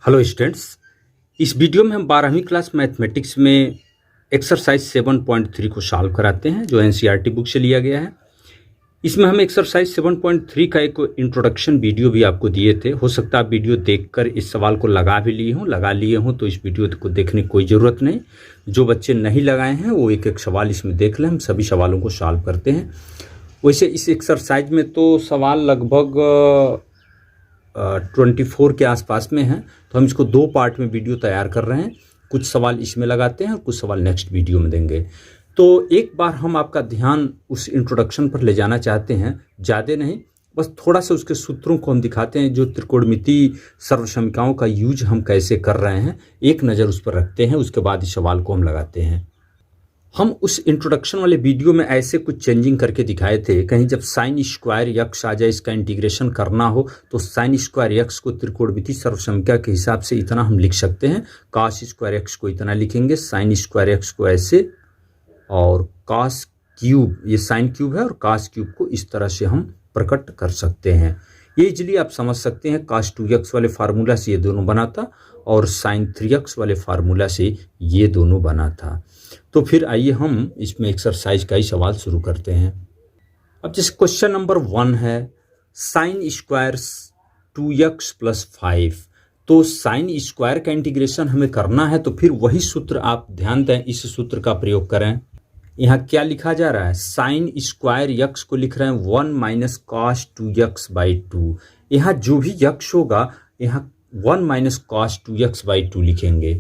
Hello students. इस video में हम 12वीं क्लास मैथमेटिक्स में एक्सरसाइज 7.3 को सॉल्व कराते हैं जो एनसीईआरटी बुक से लिया गया है। इसमें हम एक्सरसाइज 7.3 का एक इंट्रोडक्शन वीडियो भी आपको दिए थे। हो सकता है आप वीडियो देखकर इस सवाल को लगा लिए हों तो इस वीडियो को देखने की कोई ज़रूरत नहीं। जो बच्चे नहीं लगाए हैं वो एक एक सवाल इसमें देख लें। हम सभी सवालों को सॉल्व करते हैं। वैसे इस एक्सरसाइज में तो सवाल लगभग 24 के आसपास में है, तो हम इसको दो पार्ट में वीडियो तैयार कर रहे हैं। कुछ सवाल इसमें लगाते हैं और कुछ सवाल नेक्स्ट वीडियो में देंगे। तो एक बार हम आपका ध्यान उस इंट्रोडक्शन पर ले जाना चाहते हैं, ज़्यादा नहीं, बस थोड़ा सा उसके सूत्रों को हम दिखाते हैं। जो त्रिकोणमितीय सर्वसमीकरणों का यूज हम कैसे कर रहे हैं एक नज़र उस पर रखते हैं, उसके बाद इस सवाल को हम लगाते हैं। हम उस इंट्रोडक्शन वाले वीडियो में ऐसे कुछ चेंजिंग करके दिखाए थे। कहीं जब साइन स्क्वायर यक्स आ जाए, इसका इंटीग्रेशन करना हो तो साइन स्क्वायर यक्स को त्रिकोणमितीय सर्वसमीकरण के हिसाब से इतना हम लिख सकते हैं। कॉस स्क्वायर यक्स को इतना लिखेंगे, साइन स्क्वायर यक्स को ऐसे, और कॉस क्यूब, ये साइन क्यूब है, और कॉस क्यूब को इस तरह से हम प्रकट कर सकते हैं। ये इजली आप समझ सकते हैं। cos 2x वाले फार्मूला से ये दोनों बना था और sin 3x वाले फार्मूला से ये दोनों बना था। तो फिर आइए हम इसमें एक्सरसाइज का ही सवाल शुरू करते हैं। अब जैसे क्वेश्चन नंबर 1 है sin स्क्वायर 2x + 5। तो साइन स्क्वायर का इंटीग्रेशन हमें करना है, तो फिर वही सूत्र आप ध्यान दें, इस सूत्र का प्रयोग करें। यहाँ क्या लिखा जा रहा है? साइन स्क्वायर यक्स को लिख रहे हैं 1 - cos 2x/2। यहाँ जो भी यक्स होगा यहाँ 1 - cos 2x/2 लिखेंगे।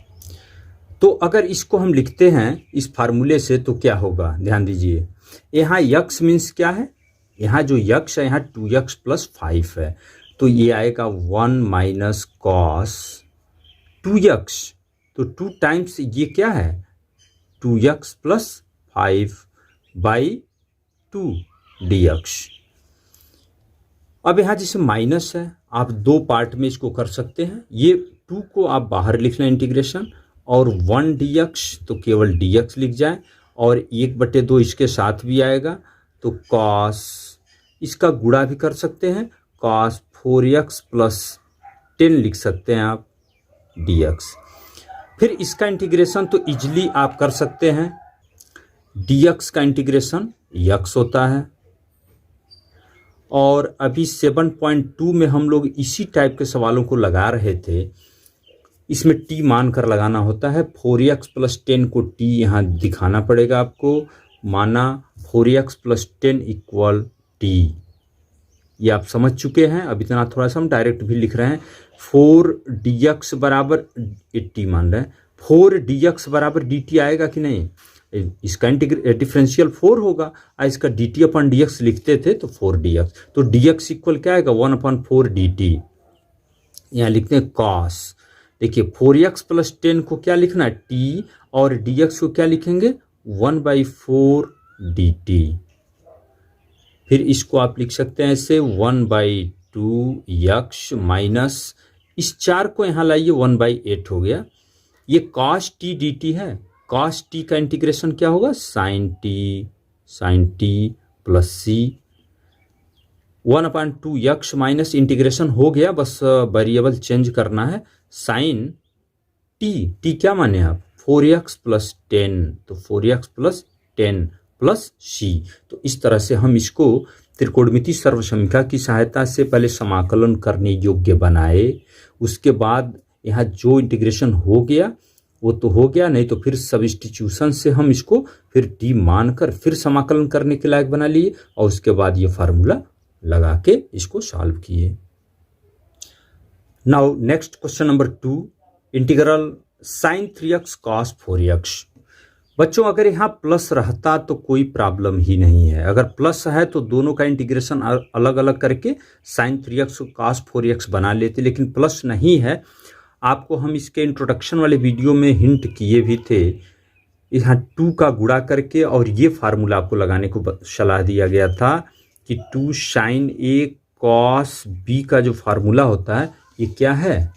तो अगर इसको हम लिखते हैं इस फार्मूले से तो क्या होगा, ध्यान दीजिए। यहाँ यक्स मीन्स क्या है? यहाँ जो यक्स है यहाँ 2x + 5 है, तो ये आएगा 1 - cos 2x। तो 2 टाइम्स ये क्या है? 2x + 5/2 dx। अब यहाँ जैसे माइनस है, आप दो पार्ट में इसको कर सकते हैं। ये 2 को आप बाहर लिख लें इंटीग्रेशन, और 1 dx तो केवल dx लिख जाए, और 1/2 इसके साथ भी आएगा, तो cos, इसका गुणा भी कर सकते हैं, cos 4x + 10 लिख सकते हैं आप dx। फिर इसका इंटीग्रेशन तो इजली आप कर सकते हैं। dx का इंटीग्रेशन यक्स होता है, और अभी 7.2 में हम लोग इसी टाइप के सवालों को लगा रहे थे। इसमें t मान कर लगाना होता है। 4x + 10 को t यहाँ दिखाना पड़ेगा आपको, माना 4x + 10 = t। ये आप समझ चुके हैं। अब इतना थोड़ा सा हम डायरेक्ट भी लिख रहे हैं। 4 dx बराबर 80 मान रहे हैं, 4 dx बराबर dt आएगा कि नहीं? इसका डिफरेंशियल 4 होगा, इसका dt/dx लिखते थे तो 4 dx, तो dx इक्वल क्या आएगा? 1/4 dt। यहाँ लिखते हैं cos। देखिए 4x + 10 को क्या लिखना है? t, और dx को क्या लिखेंगे? 1/4 dt। फिर इसको आप लिख सकते हैं ऐसे 1/2 यक्स माइनस, इस 4 को यहाँ लाइए, 1/8 हो गया। ये cos t dt है। cos t का इंटीग्रेशन क्या होगा? sin t + c। 1/2 x minus integration हो गया, बस वेरिएबल चेंज करना है। sin t क्या माने आप? 4x + 10, तो 4x + 10 + c। तो इस तरह से हम इसको त्रिकोणमितीय सर्वसमीकरण की सहायता से पहले समाकलन करने योग्य बनाए। उसके बाद यहाँ जो इंटीग्रेशन हो गया वो तो हो गया, नहीं तो फिर सब्स्टिट्यूशन से हम इसको फिर डी मानकर फिर समाकलन करने के लायक बना लिए, और उसके बाद ये फार्मूला लगा के इसको सॉल्व किए। Now next question number 2, integral sin 3x cos 4x। बच्चों अगर यहाँ प्लस रहता तो कोई प्रॉब्लम ही नहीं है। अगर प्लस है तो दोनों का इंटीग्रेशन अलग अलग करके sin 3x cos 4x बना लेते, लेकिन प्लस नहीं है। आपको हम इसके इंट्रोडक्शन वाले वीडियो में हिंट किए भी थे। यहाँ 2 का गुणा करके और ये फार्मूला आपको लगाने को सलाह दिया गया था कि 2 sin a cos b का जो फार्मूला होता है ये क्या है?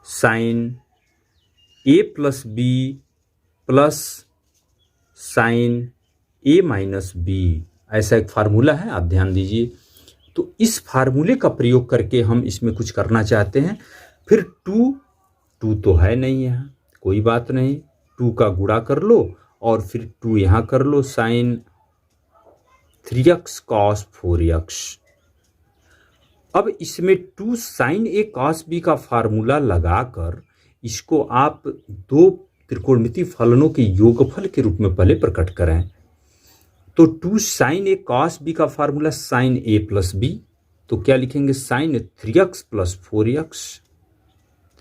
sin a + b + sin a - b, ऐसा एक फार्मूला है, आप ध्यान दीजिए। तो इस फार्मूले का प्रयोग करके हम इसमें कुछ करना चाहते हैं। फिर 2 टू तो है नहीं यहाँ, कोई बात नहीं, टू का गुणा कर लो और फिर टू यहाँ कर लो, साइन 3x cos 4x। अब इसमें 2 sin a cos b का फार्मूला लगाकर इसको आप दो त्रिकोणमितीय फलनों के योगफल के रूप में पहले प्रकट करें। तो 2 sin a cos b का formula sin a plus b, तो क्या लिखेंगे, sin 3x plus 4x,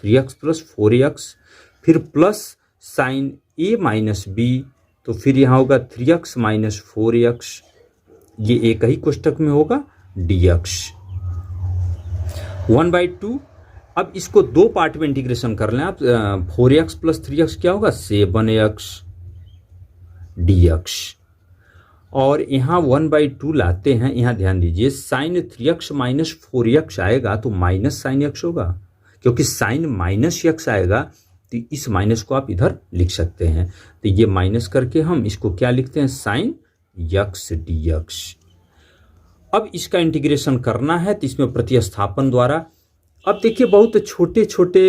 3x plus 4x, फिर plus sin a minus b, तो फिर यहाँ होगा 3x माइनस 4x, ये एक ही कोष्टक में होगा dx 1/2। अब इसको दो पार्ट में इंटीग्रेशन कर लें आप, 4x प्लस 3x क्या होगा 7x dx, और यहाँ 1/2 लाते हैं, यहाँ ध्यान दीजिए साइन 3x माइनस 4x आएगा तो माइनस साइन x होगा, क्योंकि साइन माइनस x आएगा तो इस माइनस को आप इधर लिख सकते हैं, तो ये माइनस करके हम इसको क्या लिखते हैं, साइन x dx। अब इसका इंटीग्रेशन करना है तो इसमें प्रतिस्थापन द्वारा, अब देखिए बहुत छोटे छोटे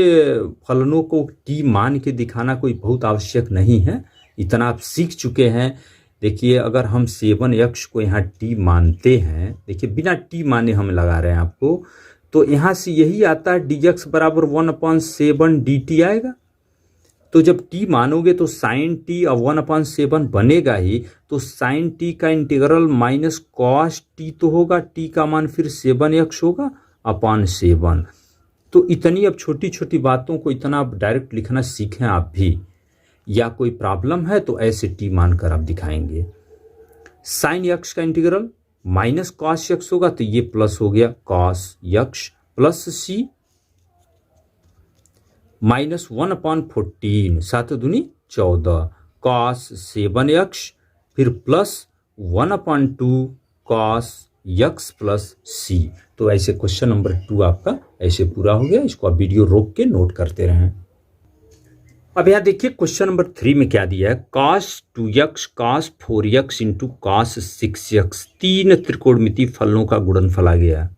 फलनों को t मान के दिखाना कोई बहुत आवश्यक नहीं है, इतना आप सीख चुके हैं। देखिए अगर हम 7x को यहाँ t मानते हैं, देखिए बिना t माने हम लगा रहे हैं आपको, तो यहाँ से यही आता है dx बराबर 1/7 dt आएगा। तो जब t मानोगे तो साइन t अब 1/7 बनेगा ही, तो साइन t का इंटीग्रल माइनस कॉस t तो होगा, t का मान फिर 7x होगा अपॉन 7। तो इतनी अब छोटी छोटी बातों को इतना आप डायरेक्ट लिखना सीखें आप भी, या कोई प्रॉब्लम है तो ऐसे t मान कर आप दिखाएंगे। साइन x का इंटीग्रल माइनस कॉस x होगा, तो ये प्लस हो गया cos x plus c minus 1/14, 7 दूनी 14 कॉस 7x, फिर plus 1/2 cos x plus c। तो ऐसे क्वेश्चन नंबर 2 आपका ऐसे पूरा हो गया, इसको आप वीडियो रोक के नोट करते रहें। अब यहाँ देखिए क्वेश्चन नंबर 3 में क्या दिया है, cos 2x cos 4x into cos 6x, तीन त्रिकोणमितीय फलनों का गुणनफल आ गया।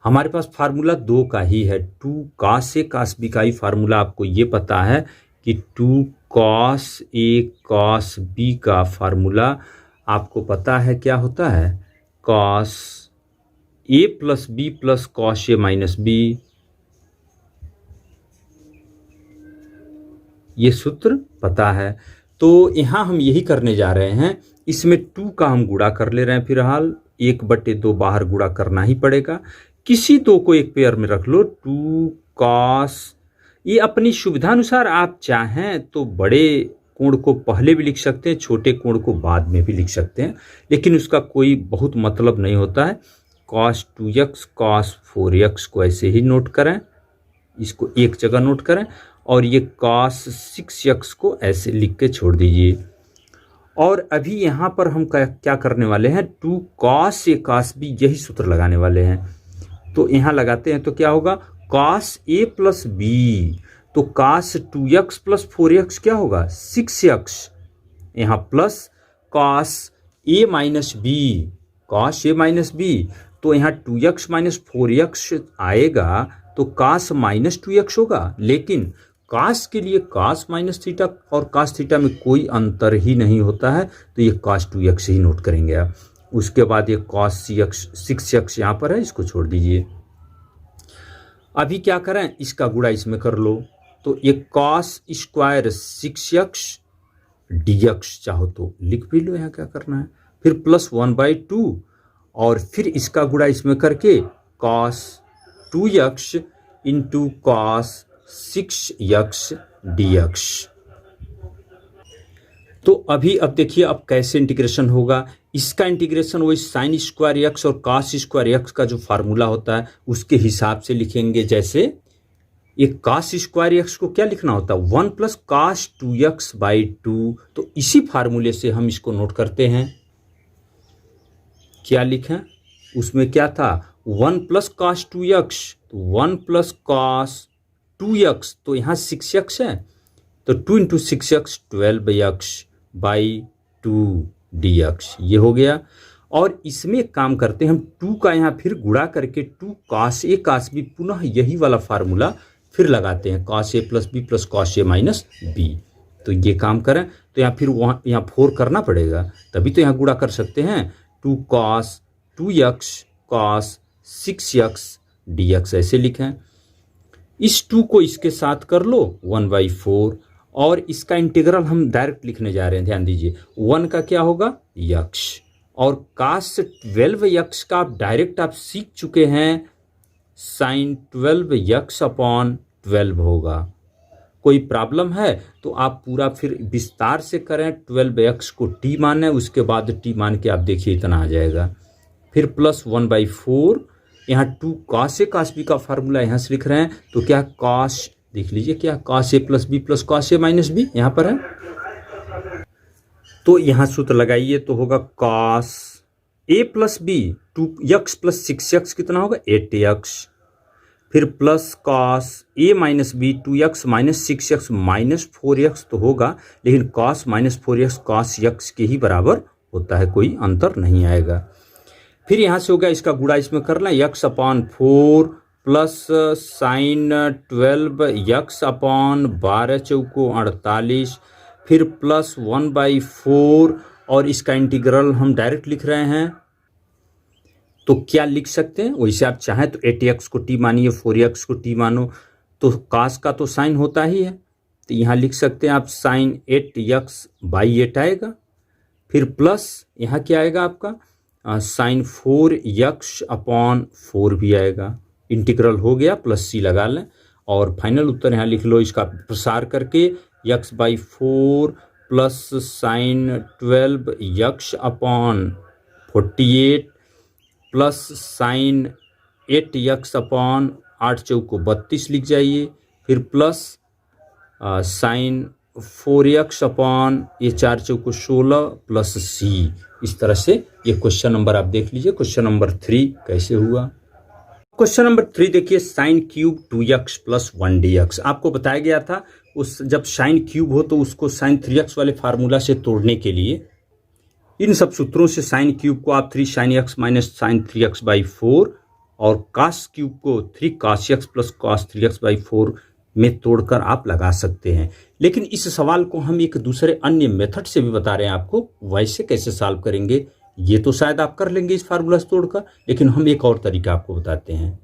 हमारे पास फार्मूला 2 का ही है, 2 cos a cos b का ही फार्मूला आपको ये पता है कि 2 cos a cos b का फार्मूला आपको पता है क्या होता है, cos a plus b plus cos a minus b, ये सूत्र पता है। तो यहाँ हम यही करने जा रहे हैं, इसमें 2 का हम गुणा कर ले रहे हैं, फिलहाल 1/2 बाहर गुणा करना ही पड़ेगा, किसी दो को एक पेयर में रख लो, 2 cos, ये अपनी सुविधानुसार आप चाहें तो बड़े कोण को पहले भी लिख सकते हैं, छोटे कोण को बाद में भी लिख सकते हैं, लेकिन उसका कोई बहुत मतलब नहीं होता है। cos 2x cos 4x को ऐसे ही नोट करें, इसको एक जगह नोट करें, और ये cos 6x को ऐसे लिख के छोड़ दीजिए। और अभी यहाँ पर हम क्या करने वाले हैं, 2 cos a cos b, यही सूत्र लगाने वाले हैं। तो यहाँ लगाते हैं तो क्या होगा, cos a प्लस b, तो cos 2x प्लस 4x क्या होगा 6x, यहाँ plus cos a minus b, cos a minus b, तो यहाँ 2x माइनस 4x आएगा तो cos माइनस 2x होगा, लेकिन cos के लिए cos माइनस थीटा और cos थीटा में कोई अंतर ही नहीं होता है, तो ये cos 2x ही नोट करेंगे आप। उसके बाद ये cos 6x यहाँ पर है, इसको छोड़ दीजिए। अभी क्या करें, इसका गुणा इसमें कर लो, तो ये cos स्क्वायर 6x dx चाहो तो लिख भी लो, यहाँ क्या करना है, फिर प्लस 1/2 और फिर इसका गुणा इसमें करके cos 2x into cos 6x dx। तो अभी अब देखिए अब कैसे इंटीग्रेशन होगा, इसका इंटीग्रेशन वही साइन स्क्वायर एक्स और cos स्क्वायर एक्स का जो फार्मूला होता है उसके हिसाब से लिखेंगे। जैसे एक cos स्क्वायर एक्स को क्या लिखना होता है, 1 प्लस cos 2x/2, तो इसी फार्मूले से हम इसको नोट करते हैं। क्या लिखें, उसमें क्या था 1 प्लस cos 2x, तो 1 प्लस cos 2x, तो यहाँ 6x है, तो 2 इंटू 6x 12x/2 dx, ये हो गया। और इसमें एक काम करते हैं हम, 2 का यहाँ फिर गुणा करके 2 cos a cos b, पुनः यही वाला फार्मूला फिर लगाते हैं cos a plus B plus cos a minus B. तो ये काम करें तो यहाँ फिर वहाँ यहाँ 4 करना पड़ेगा, तभी तो यहाँ गुणा कर सकते हैं। 2 cos 2x cos 6x dx ऐसे लिखें। इस 2 को इसके साथ कर लो 1/4, और इसका इंटीग्रल हम डायरेक्ट लिखने जा रहे हैं, ध्यान दीजिए। 1 का क्या होगा यक्स, और cos 12x का आप डायरेक्ट आप सीख चुके हैं, sin 12x अपॉन 12 होगा। कोई प्रॉब्लम है तो आप पूरा फिर विस्तार से करें, 12x को t माने, उसके बाद t मान के आप देखिए इतना आ जाएगा। फिर प्लस 1/4, यहाँ 2 cos a cos b का फार्मूला यहाँ से लिख रहे हैं, तो क्या cos, देख लीजिए क्या cos a plus B plus cos a minus B यहाँ पर है। तो यहाँ सूत्र लगाइए तो होगा cos a plus B 2x plus 6x कितना होगा 8x, फिर plus cos a minus B 2x minus 6x minus 4x तो होगा, लेकिन cos minus 4x cos x के ही बराबर होता है, कोई अंतर नहीं आएगा। फिर यहाँ से हो गया इसका गुणा इसमें करना, x upon 4 plus sign 12x upon 12 चौको 48, फिर प्लस 1/4, और इसका इंटीग्रल हम डायरेक्ट लिख रहे हैं। तो क्या लिख सकते हैं, वैसे आप चाहें तो 8x को t मानिए, 4x को t मानो, तो cos का तो साइन होता ही है, तो यहाँ लिख सकते हैं आप साइन 8x/8 आएगा। फिर प्लस यहाँ क्या आएगा आपका साइन 4x अपॉन 4 भी आएगा। इंटीग्रल हो गया, प्लस c लगा लें, और फाइनल उत्तर यहाँ लिख लो इसका प्रसार करके, x/4 plus sign 12x upon 48 plus sign 8x upon 8 चौको 32 लिख जाइए, फिर प्लस साइन 4x अपॉन ये 4 चौको 16 प्लस c। इस तरह से ये क्वेश्चन नंबर आप देख लीजिए, क्वेश्चन नंबर 3 कैसे हुआ। क्वेश्चन नंबर 3 देखिए, sine cube 2x plus 1 dx। आपको बताया गया था उस जब साइन क्यूब हो तो उसको साइन 3x वाले फार्मूला से तोड़ने के लिए इन सब सूत्रों से साइन क्यूब को आप 3 sin x minus sign 3x/4 और cos क्यूब को 3 cos x plus cos 3x/4 में तोड़कर आप लगा सकते हैं। लेकिन इस सवाल को हम एक दूसरे अन्य मेथड से भी बता रहे हैं आपको, वैसे कैसे सॉल्व करेंगे ये तो शायद आप कर लेंगे इस फार्मूला से तोड़कर, लेकिन हम एक और तरीका आपको बताते हैं।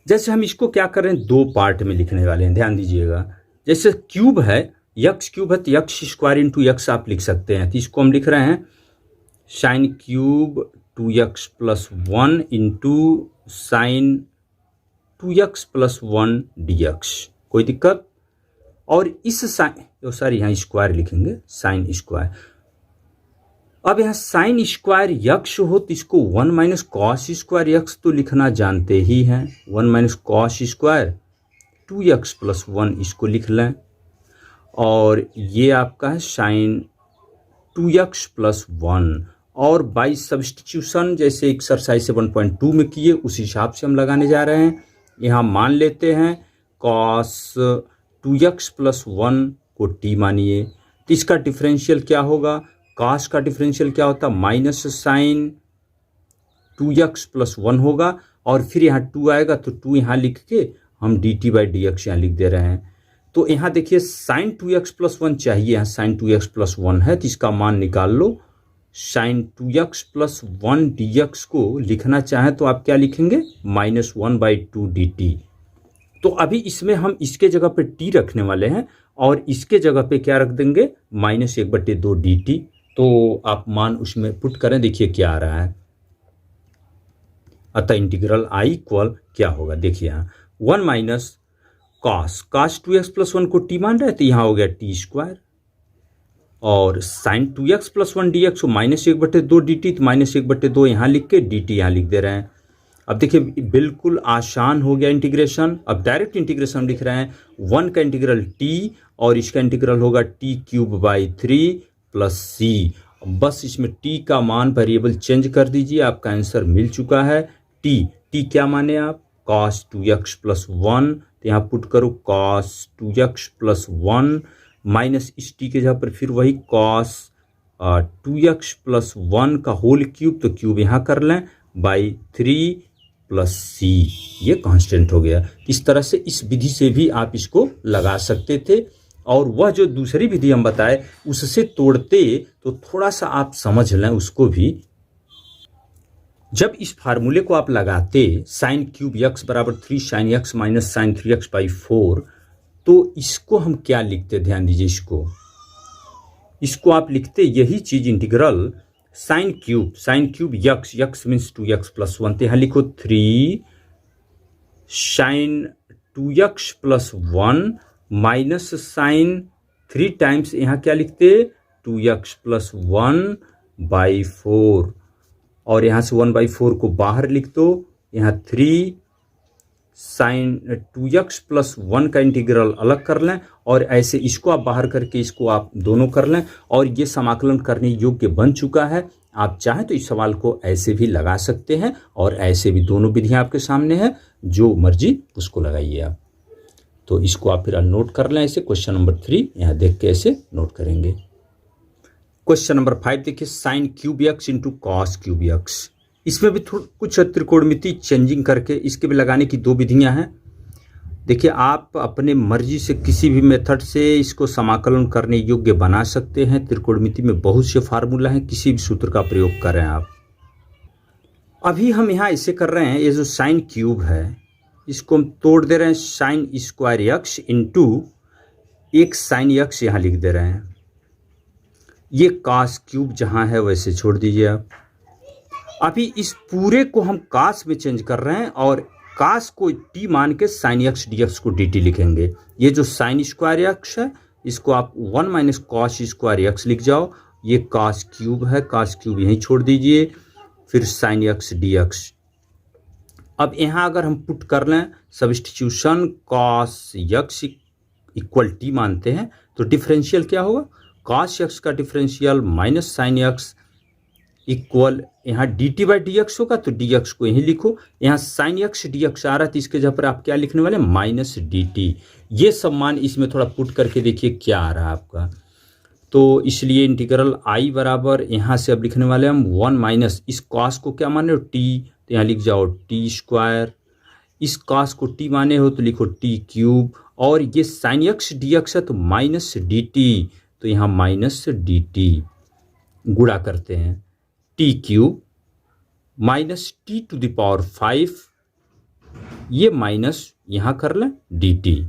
जैसे हम इसको क्या कर रहे हैं, 2 पार्ट में लिखने वाले हैं, ध्यान दीजिएगा। जैसे क्यूब है, x क्यूब है तो x² इंटू x आप लिख सकते हैं, तो इसको हम लिख रहे हैं sine cube 2x plus 1 into sine 2x plus 1 dx। कोई दिक्कत? और इस साइन सॉरी यहाँ स्क्वायर लिखेंगे, साइन स्क्वायर। अब यहाँ साइन स्क्वायर यक्स हो तो इसको 1 माइनस कॉस स्क्वायर यक्स तो लिखना जानते ही हैं, 1 minus cos square 2x plus 1 इसको लिख लें, और ये आपका है साइन 2x प्लस 1, और बाई सब्सटीट्यूशन जैसे एक्सरसाइज 7.2 में किए उस हिसाब से हम लगाने जा रहे हैं। यहाँ मान लेते हैं cos 2x प्लस 1 को t मानिए, तो इसका डिफरेंशियल क्या होगा, cos का डिफरेंशियल क्या होता है माइनस साइन 2x प्लस 1 होगा, और फिर यहाँ 2 आएगा तो 2 यहाँ लिख के हम dt/dx यहाँ लिख दे रहे हैं। तो यहाँ देखिए साइन 2x प्लस 1 चाहिए, यहाँ साइन 2x प्लस 1 है तो इसका मान निकाल लो। साइन 2x प्लस 1 dx को लिखना चाहें तो आप क्या लिखेंगे, -1/2 dt। तो अभी इसमें हम इसके जगह पे t रखने वाले हैं और इसके जगह पे क्या रख देंगे, -1/2 dt। तो आप मान उसमें पुट करें, देखिए क्या आ रहा है। अतः इंटीग्रल i इक्वल क्या होगा, देखिए यहाँ 1 माइनस cos 2x प्लस 1 को t मान रहे हैं तो यहाँ हो गया t², और साइन 2x प्लस 1 dx को -1/2 dt, तो -1/2 यहाँ लिख के dt यहाँ लिख दे रहे हैं। अब देखिए बिल्कुल आसान हो गया इंटीग्रेशन। अब डायरेक्ट इंटीग्रेशन लिख रहे हैं, 1 का इंटीग्रल t और इसका इंटीग्रल होगा t³ प्लस c। बस इसमें t का मान वेरिएबल चेंज कर दीजिए, आपका आंसर मिल चुका है। t क्या माने आप, cos 2x प्लस 1, तो यहाँ पुट करो cos 2x प्लस 1 माइनस इस t के जगह पर फिर वही cos 2x प्लस 1 का होल क्यूब, तो क्यूब यहाँ कर लें बाई 3 प्लस सी, ये कांस्टेंट हो गया। इस तरह से इस विधि से भी आप इसको लगा सकते थे, और वह जो दूसरी विधि हम बताए उससे तोड़ते तो थोड़ा सा आप समझ लें उसको भी। जब इस फार्मूले को आप लगाते साइन क्यूब यक्स बराबर 3 sine x minus sine 3x by 4, तो इसको हम क्या लिखते, ध्यान दीजिए, इसको आप लिखते यही चीज integral sine cube x means 2x plus 1, तो यहाँ लिखो 3 sine 2x plus 1 minus sine 3 times, यहाँ क्या लिखते 2x प्लस 1 बाई 4, और यहाँ से 1 बाई 4 को बाहर लिख दो, यहाँ 3 साइन 2x प्लस 1 का इंटीग्रल अलग कर लें, और ऐसे इसको आप बाहर करके इसको आप दोनों कर लें, और ये समाकलन करने योग्य बन चुका है। आप चाहें तो इस सवाल को ऐसे भी लगा सकते हैं, और ऐसे भी दोनों विधियां आपके सामने हैं, जो मर्जी उसको लगाइए आप। तो इसको आप फिर नोट कर लें ऐसे। क्वेश्चन नंबर 3 यहाँ देख के ऐसे नोट करेंगे। क्वेश्चन नंबर 5 देखिए, sign cube x into cos cube x. इसमें भी कुछ त्रिकोणमिति चेंजिंग करके इसके भी लगाने की दो विधियां हैं। देखिए, आप अपने मर्जी से किसी भी मेथड से इसको समाकलन करने योग्य बना सकते हैं। त्रिकोणमिति में बहुत से फार्मूला हैं, किसी भी सूत्र का प्रयोग करें आप। अभी हम यहाँ ऐसे कर रहे हैं, ये जो साइन क्यूब है इसको हम तोड़ दे रहे हैं साइन स्क्वायर यक्स इंटू एक साइन यक्स यहाँ लिख दे रहे हैं। ये कास क्यूब जहाँ है वैसे छोड़ दीजिए आप। अभी इस पूरे को हम कास में चेंज कर रहे हैं, और कास को टी मान के साइन यक्स डी एक्स को डी टी लिखेंगे। ये जो साइन स्क्वायर यक्स है इसको आप 1 माइनस कॉस स्क्वायर यक्स लिख जाओ। ये कास क्यूब है, कास क्यूब यहीं छोड़ दीजिए, फिर साइन यक्स डी एक्स। अब यहाँ अगर हम पुट कर लें substitution, cos x equal T मानते हैं, तो डिफरेंशियल क्या होगा, कॉस यक्स का differential minus sine x equal यहाँ D T by D X होगा, तो डी एक्स को यहीं लिखो। यहाँ साइन यक्स डी एक्स आ रहा है तो इसके जगह पर आप क्या लिखने वाले, माइनस डी टी। ये सब मान इसमें थोड़ा पुट करके देखिए क्या आ रहा है आपका। तो इसलिए इंटीग्रल आई बराबर यहाँ से अब लिखने वाले हम 1 माइनस इस कॉस को क्या माने हो टी, तो यहाँ लिख जाओ टी स्क्वायर। इस कॉस को टी माने हो तो लिखो टी क्यूब, और ये साइन यक्स डी एक्स है तो माइनस डी टी, तो यहाँ माइनस डी टी गुणा करते हैं, T cube minus T to the power 5, ये माइनस यहाँ कर लें डी टी।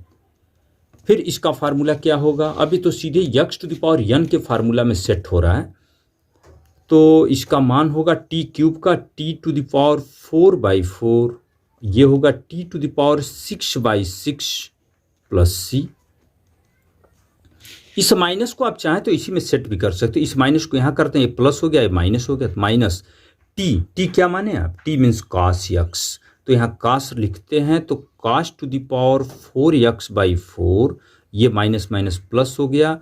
फिर इसका फार्मूला क्या होगा, अभी तो सीधे x to the power N के फार्मूला में सेट हो रहा है, तो इसका मान होगा टी क्यूब का T to the power 4 by 4, ये होगा T to the power 6 by 6 plus C. इस माइनस को आप चाहें तो इसी में सेट भी कर सकते हो। इस माइनस को यहाँ करते हैं, ये प्लस हो गया, ये माइनस हो गया, तो माइनस टी, टी क्या माने आप, टी मीन्स कॉस यक्स, तो यहाँ कॉस लिखते हैं, तो cos to the power 4 x by 4, ये माइनस माइनस प्लस हो गया,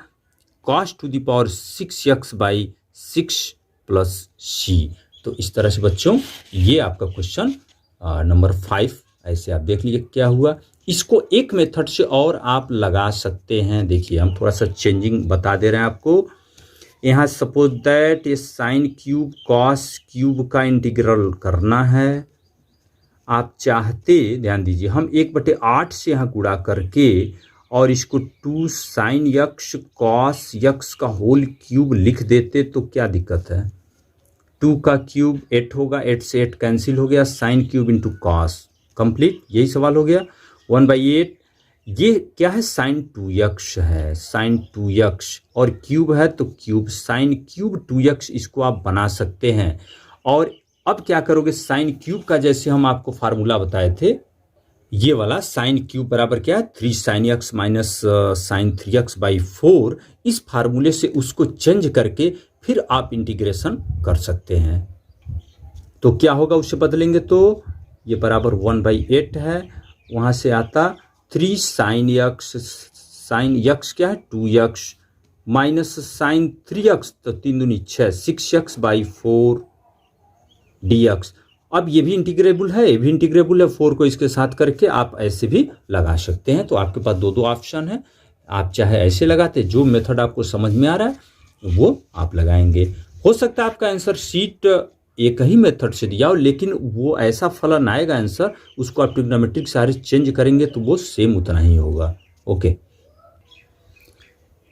cos to the power 6 x by 6 plus C. तो इस तरह से बच्चों ये आपका क्वेश्चन नंबर 5 ऐसे आप देख लीजिए क्या हुआ। इसको एक मेथड से और आप लगा सकते हैं। देखिए हम थोड़ा सा चेंजिंग बता दे रहे हैं आपको। यहाँ सपोज दैट ये साइन क्यूब कॉस क्यूब का इंटीग्रल करना है। आप चाहते, ध्यान दीजिए, हम 1/8 से यहाँ गुणा करके और इसको 2 साइन यक्स कॉस यक्स का होल क्यूब लिख देते तो क्या दिक्कत है। 2 का क्यूब 8 होगा, 8 से 8 कैंसिल हो गया, sine cube into cos, complete, यही सवाल हो गया। 1/8 ये क्या है, साइन 2x है, साइन 2x और क्यूब है तो क्यूब, साइन क्यूब 2x इसको आप बना सकते हैं। और अब क्या करोगे, साइन क्यूब का जैसे हम आपको फार्मूला बताए थे, ये वाला साइन क्यूब बराबर क्या है 3 sine x minus sine 3x by 4, इस फार्मूले से उसको चेंज करके फिर आप इंटीग्रेशन कर सकते हैं। तो क्या होगा, उससे बदलेंगे तो ये बराबर 1/8 है, वहाँ से आता 3 साइन x, साइन x क्या है 2x माइनस साइन 3x, तो 3 दूनी 6, 6x बाई 4 dx। अब ये भी इंटीग्रेबल है, ये भी इंटीग्रेबल है, 4 को इसके साथ करके आप ऐसे भी लगा सकते हैं। तो आपके पास दो ऑप्शन है, आप चाहे ऐसे लगाते, जो मेथड आपको समझ में आ रहा है वो आप लगाएंगे। हो सकता है आपका आंसर शीट एक ही मेथड से दिया हो लेकिन वो ऐसा फलन आएगा आंसर, उसको आप ट्रिग्नोमेट्रिक सारे चेंज करेंगे तो वो सेम उतना ही होगा। ओके,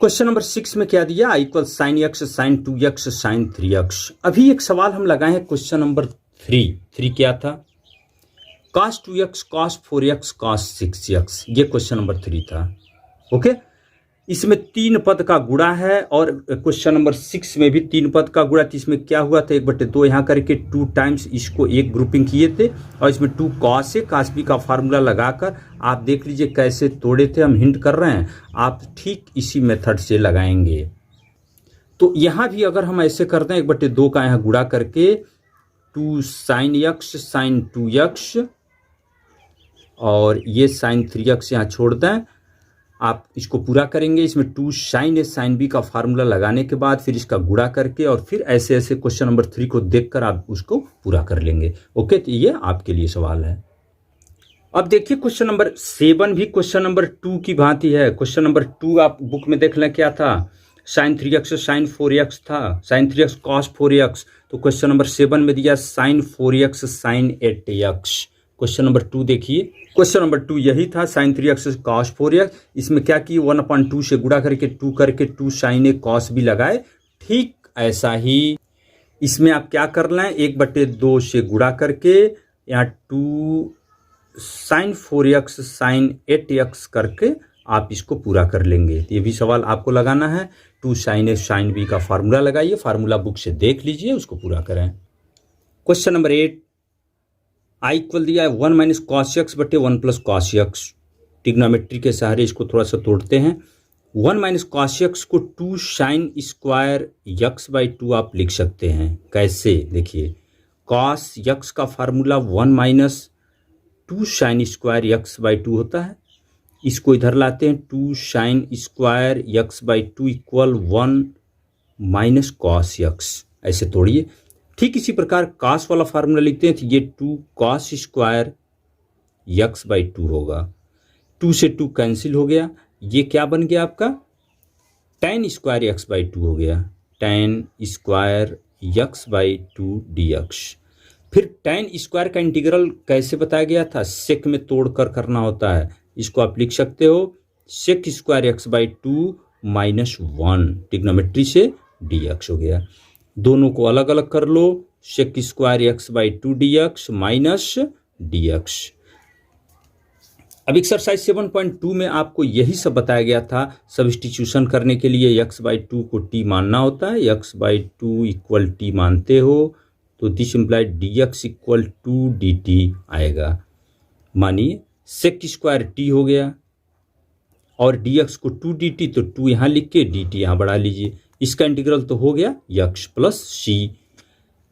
क्वेश्चन नंबर 6 में क्या दिया, I equal sine x sine 2x sine 3x। अभी एक सवाल हम लगाए हैं क्वेश्चन नंबर 3 क्या था, cos 2x cos 4x cos 6x, ये क्वेश्चन नंबर 3 था। ओके, इसमें 3 पद का गुणा है और क्वेश्चन नंबर 6 में भी 3 पद का गुणा। तो इसमें क्या हुआ था, 1/2 यहाँ करके 2 टाइम्स इसको एक ग्रुपिंग किए थे और इसमें 2 cos है, cos b का फार्मूला लगाकर आप देख लीजिए कैसे तोड़े थे, हम हिंट कर रहे हैं, आप ठीक इसी मेथड से लगाएंगे। तो यहाँ भी अगर हम ऐसे करते हैं 1/2 का यहाँ गुणा करके 2 sin x sin 2x और ये sin 3x यहाँ छोड़ दें, आप इसको पूरा करेंगे। इसमें 2 sin a sin b का फार्मूला लगाने के बाद फिर इसका गुणा करके और फिर ऐसे ऐसे क्वेश्चन नंबर 3 को देखकर आप उसको पूरा कर लेंगे। ओके, तो ये आपके लिए सवाल है। अब देखिए क्वेश्चन नंबर 7 भी क्वेश्चन नंबर 2 की भांति है। क्वेश्चन नंबर 2 आप बुक में देख लें क्या था, sin 3x sin 4x था, sin 3x cos 4x। तो क्वेश्चन नंबर 7 में दिया sin 4x sin 8x। Question number 2 देखिए, क्वेश्चन नंबर 2 यही था, sin 3x cos 4x। इसमें क्या किए, 1/2 से गुणा करके 2 करके 2 sin a cos b लगाए। ठीक ऐसा ही इसमें आप क्या कर लें, 1/2 से गुणा करके यहाँ 2 sin 4x sin 8x करके आप इसको पूरा कर लेंगे। तो ये भी सवाल आपको लगाना है। 2 sin a sin b का फार्मूला लगाइए, फार्मूला बुक से देख लीजिए, उसको पूरा करें। क्वेश्चन नंबर 8, आई इक्वल दिया है 1 - cos x बटे 1 + cos x। ट्रिग्नोमेट्री के सहारे इसको थोड़ा सा तोड़ते हैं। 1 - cos x को 2 sin स्क्वायर x/2 आप लिख सकते हैं। कैसे, देखिए cos x का फार्मूला 1 - 2 sin स्क्वायर x/2 होता है। इसको इधर लाते हैं, 2 sin square x/2 = 1 - cos x, ऐसे तोड़िए। ठीक इसी प्रकार cos वाला फार्मूला लिखते हैं तो ये 2 cos स्क्वायर x/2 होगा। 2 से 2 कैंसिल हो गया, ये क्या बन गया आपका tan स्क्वायर x/2 हो गया, tan स्क्वायर x/2 dx। फिर tan स्क्वायर का इंटीग्रल कैसे बताया गया था, सेक में तोड़कर करना होता है। इसको आप लिख सकते हो सेक स्क्वायर x/2 - 1 ट्रिग्नोमेट्री से dx हो गया। दोनों को अलग अलग कर लो, sec square x/2 dx minus dx। अब एक्सरसाइज 7.2 में आपको यही सब बताया गया था। सब्स्टिट्यूशन करने के लिए x/2 को t मानना होता है, x/2 = t मानते हो तो दिस इम्प्लाइड dx = dt आएगा। मानिए सेक स्क्वायर t हो गया और dx को 2 dt, तो 2 यहाँ लिख के dt यहाँ बढ़ा लीजिए। इसका इंटीग्रल तो हो गया x + c।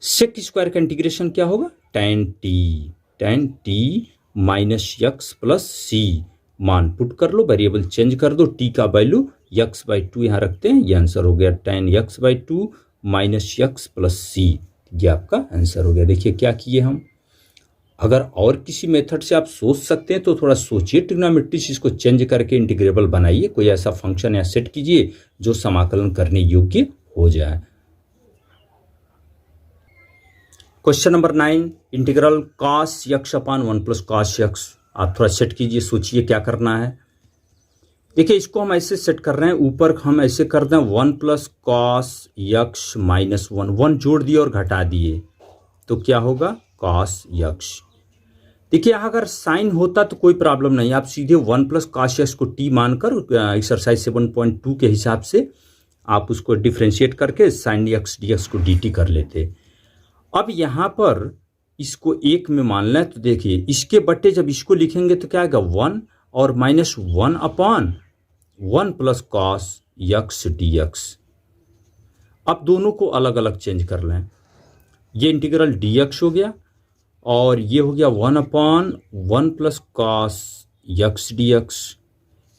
सेक स्क्वायर का इंटीग्रेशन क्या होगा, tan t minus x + c। मान पुट कर लो, वेरिएबल चेंज कर दो, t का वैल्यू x/2 यहाँ रखते हैं, ये आंसर हो गया tan x/2 minus x + c। ये आपका आंसर हो गया। देखिए क्या किए हम, अगर और किसी मेथड से आप सोच सकते हैं तो थोड़ा सोचिए, ट्रिग्नोमेट्री से इसको चेंज करके इंटीग्रेबल बनाइए, कोई ऐसा फंक्शन या सेट कीजिए जो समाकलन करने योग्य हो जाए। Question number 9, integral cos x / 1 + cos x। आप थोड़ा सेट कीजिए, सोचिए क्या करना है। देखिए इसको हम ऐसे सेट कर रहे हैं, ऊपर हम ऐसे कर दें 1 + cos x - 1 जोड़ दिए और घटा दिए तो क्या होगा cos x। देखिए यहाँ अगर साइन होता तो कोई प्रॉब्लम नहीं, आप सीधे 1 + cos x को t मानकर एक्सरसाइज 7.2 के हिसाब से आप उसको डिफ्रेंशिएट करके sin x dx को dt कर लेते। अब यहाँ पर इसको 1 में मान लें तो देखिए इसके बट्टे जब इसको लिखेंगे तो क्या आएगा 1 और -1/1 + cos x dx। अब दोनों को अलग अलग चेंज कर लें, ये इंटीग्रल dx हो गया और ये हो गया 1/1 + cos x dx,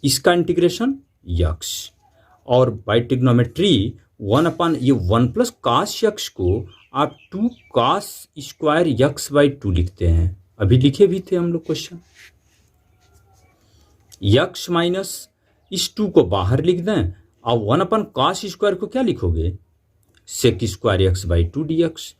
इसका इंटीग्रेशन x। और बाय ट्रिग्नोमेट्री 1 + cos x को आप 2 cos स्क्वायर x/2 लिखते हैं। अभी लिखे भी थे हम लोग क्वेश्चन। x माइनस इस 2 को बाहर लिख दें और 1/cos स्क्वायर को क्या लिखोगे, सेक स्क्वायर x/2 dx।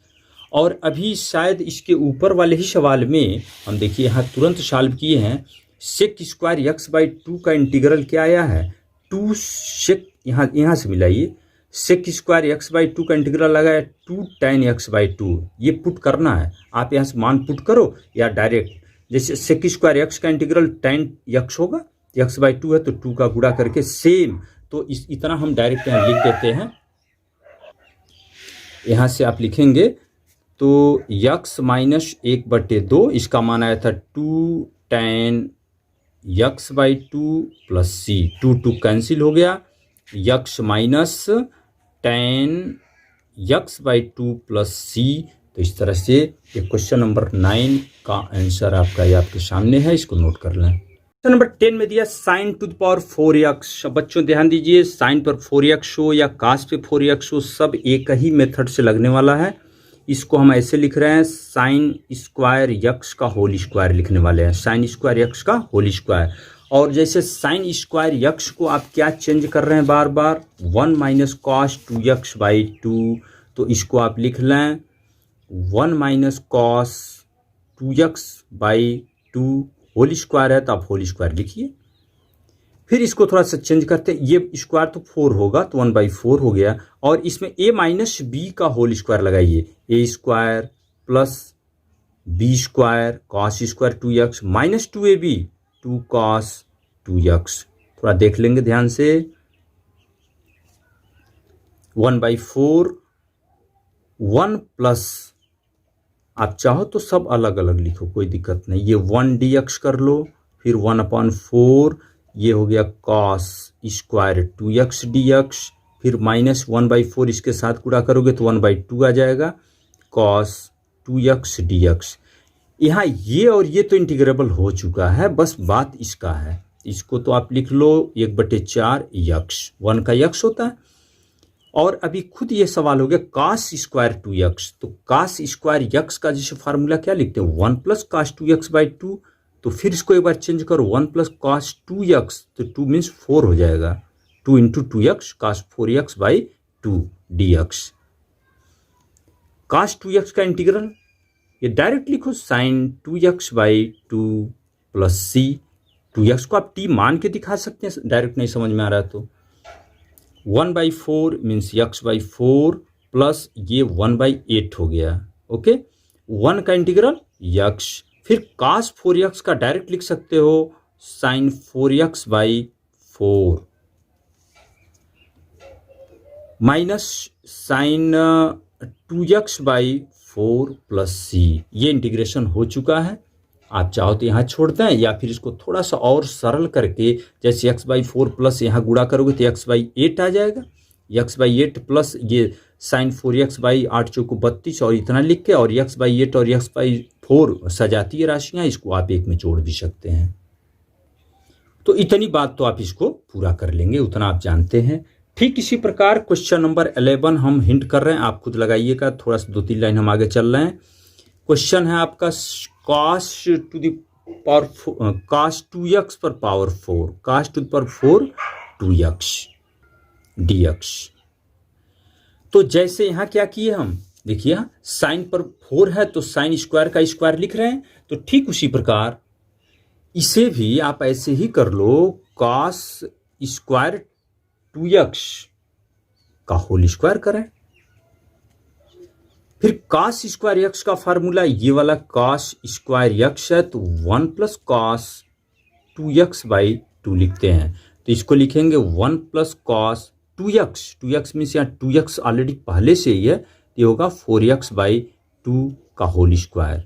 और अभी शायद इसके ऊपर वाले ही सवाल में हम देखिए यहाँ तुरंत सॉल्व किए हैं। सेक स्क्वायर यक्स बाई 2 का इंटीग्रल क्या आया है, 2 सेक, यहाँ से मिलाइए, सेक स्क्वायर यक्स बाई 2 का इंटीग्रल लगा है 2 tan यक्स बाई 2। ये पुट करना है, आप यहाँ से मान पुट करो या डायरेक्ट, जैसे सेक स्क्वायर यक्स का इंटीग्रल tan यक्स होगा, यक्स बाई 2 है तो 2 का गुणा करके सेम, तो इतना हम डायरेक्ट यहाँ लिख देते हैं। यहाँ से आप लिखेंगे तो यक्स माइनस 1/2, इसका मान आया था 2 tan x by 2 plus C, 2 cancel हो गया, x minus tan x by 2 plus C. तो इस तरह से ये क्वेश्चन नंबर 9 का आंसर आपका ये आपके सामने है, इसको नोट कर लें। क्वेश्चन नंबर 10 में दिया sign to the power 4x। बच्चों ध्यान दीजिए, साइन पर 4x हो या कास पे 4x हो, सब एक ही मेथड से लगने वाला है। इसको हम ऐसे लिख रहे हैं, साइन स्क्वायर यक्स का होल स्क्वायर लिखने वाले हैं, साइन स्क्वायर यक्स का होल स्क्वायर। और जैसे साइन स्क्वायर यक्स को आप क्या चेंज कर रहे हैं बार बार, 1 माइनस कॉस 2x बाई 2, तो इसको आप लिख लें 1 minus cos 2x by 2 whole square है, तो आप होल स्क्वायर लिखिए। फिर इसको थोड़ा सा चेंज करते हैं, ये स्क्वायर तो 4 होगा तो 1/4 हो गया, और इसमें a माइनस बी का होल स्क्वायर लगाइए, a square plus b square cos square 2x minus 2ab 2 cos 2x। थोड़ा देख लेंगे ध्यान से, 1/4 1 प्लस, आप चाहो तो सब अलग अलग लिखो, कोई दिक्कत नहीं, ये 1 dx कर लो, फिर 1/4, ये हो गया कॉस स्क्वायर 2x dx, फिर माइनस 1/4 इसके साथ गुणा करोगे तो 1/2 आ जाएगा, कॉस 2x dx। यहाँ ये और ये तो इंटीग्रेबल हो चुका है, बस बात इसका है, इसको तो आप लिख लो 1/4 यक्स, 1 का यक्स होता है। और अभी खुद ये सवाल हो गया कास स्क्वायर 2x, तो कास स्क्वायर यक्स का जैसे फार्मूला क्या लिखते हैं, 1 प्लस कास 2x बाई 2, तो फिर इसको एक बार चेंज करो, 1 प्लस कास 2x, तो 2 मीन्स 4 हो जाएगा, 2 into 2x cos 4x by 2 dx। Cos 2x का इंटीग्रल ये डायरेक्ट लिखो, sign 2x by 2 plus C, 2x को आप t मान के दिखा सकते हैं, डायरेक्ट नहीं समझ में आ रहा तो 1/4 मीन्स x/4 प्लस ये 1/8 हो गया, ओके, 1 का इंटीग्रल यक्स, फिर cos 4x का डायरेक्ट लिख सकते हो sin 4x by 4 minus sine 2x by 4 plus C. ये इंटीग्रेशन हो चुका है, आप चाहो तो यहाँ छोड़ दें या फिर इसको थोड़ा सा और सरल करके, जैसे x/4 प्लस यहाँ गुणा करोगे तो x/8 आ जाएगा, x/8 प्लस ये साइन 4x बाई 8 चौको 32 और इतना लिख के, और x/8 और x/4 सजातीय राशियाँ, इसको आप एक में जोड़ भी सकते हैं। तो इतनी बात तो आप इसको पूरा कर लेंगे, उतना आप जानते हैं। ठीक इसी प्रकार क्वेश्चन नंबर 11 हम हिंट कर रहे हैं, आप खुद लगाइएगा, थोड़ा सा 2-3 लाइन हम आगे चल रहे हैं। क्वेश्चन है आपका cos to the power cos 2x पर power 4, cos to the power 4 2x dx। तो जैसे यहाँ क्या किए हम, देखिए साइन पर 4 है तो साइन स्क्वायर का स्क्वायर लिख रहे हैं, तो ठीक उसी प्रकार इसे भी आप ऐसे ही कर लो, cos स्क्वायर 2x का होल स्क्वायर करें, फिर cos स्क्वायर यक्स का फार्मूला ये वाला cos स्क्वायर यक्स है, तो 1 प्लस cos 2x बाई 2 लिखते हैं, तो इसको लिखेंगे 1 प्लस cos 2x मीन्स यहाँ 2x ऑलरेडी पहले से ही है, ये होगा 4x बाई 2 का होल स्क्वायर।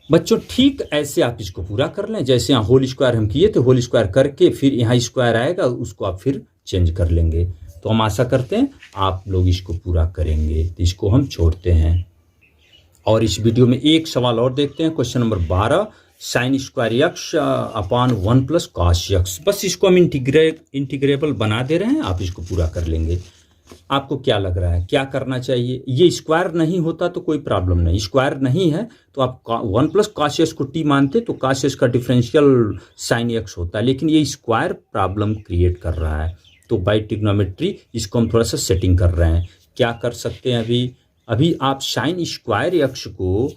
बच्चों ठीक ऐसे आप इसको पूरा कर लें, जैसे यहाँ होल स्क्वायर हम किए थे, होल स्क्वायर करके फिर यहाँ स्क्वायर आएगा, उसको आप फिर चेंज कर लेंगे। तो हम आशा करते हैं आप लोग इसको पूरा करेंगे, तो इसको हम छोड़ते हैं और इस वीडियो में एक सवाल और देखते हैं। Question number 12, sine square x upon 1 plus cos x. बस इसको हम इंटीग्रेबल बना दे रहे हैं, आप इसको पूरा कर लेंगे। आपको क्या लग रहा है, क्या करना चाहिए? ये स्क्वायर नहीं होता तो कोई प्रॉब्लम नहीं, स्क्वायर नहीं है तो आप 1 प्लस कॉस यक्स को टी मानते तो कॉस यक्स का डिफरेंशियल साइन यक्स होता है, लेकिन ये स्क्वायर प्रॉब्लम क्रिएट कर रहा है, तो बाय ट्रिग्नोमेट्री इसको हम थोड़ा सा सेटिंग कर रहे हैं। क्या कर सकते हैं अभी, अभी आप साइन स्क्वायर यक्स को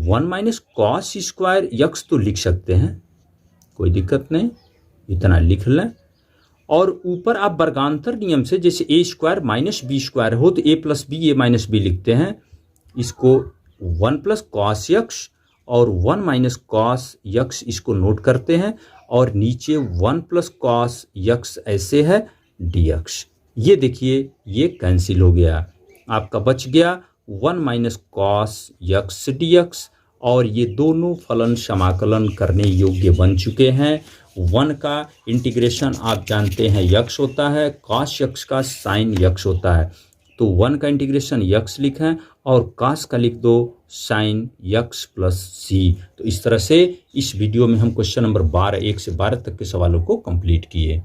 1 माइनस कॉस स्क्वायर यक्स तो लिख सकते हैं, कोई दिक्कत नहीं, इतना लिख लें। और ऊपर आप वर्गांतर नियम से जैसे ए स्क्वायर माइनस बी स्क्वायर हो तो ए प्लस बी ए माइनस बी लिखते हैं, इसको 1 प्लस कॉस यक्स और 1 माइनस कॉस यक्स इसको नोट करते हैं, और नीचे 1 प्लस कॉस यक्स ऐसे है dx। ये देखिए ये कैंसिल हो गया, आपका बच गया 1 माइनस कॉस यक्स dx, और ये दोनों फलन समाकलन करने योग्य बन चुके हैं। 1 का इंटीग्रेशन आप जानते हैं यक्स होता है, कॉस यक्स का साइन यक्स होता है, तो 1 का इंटीग्रेशन यक्स लिखें और कॉस का लिख दो साइन यक्स प्लस सी। तो इस तरह से इस वीडियो में हम क्वेश्चन नंबर 12 1 से 12 तक के सवालों को कंप्लीट किए।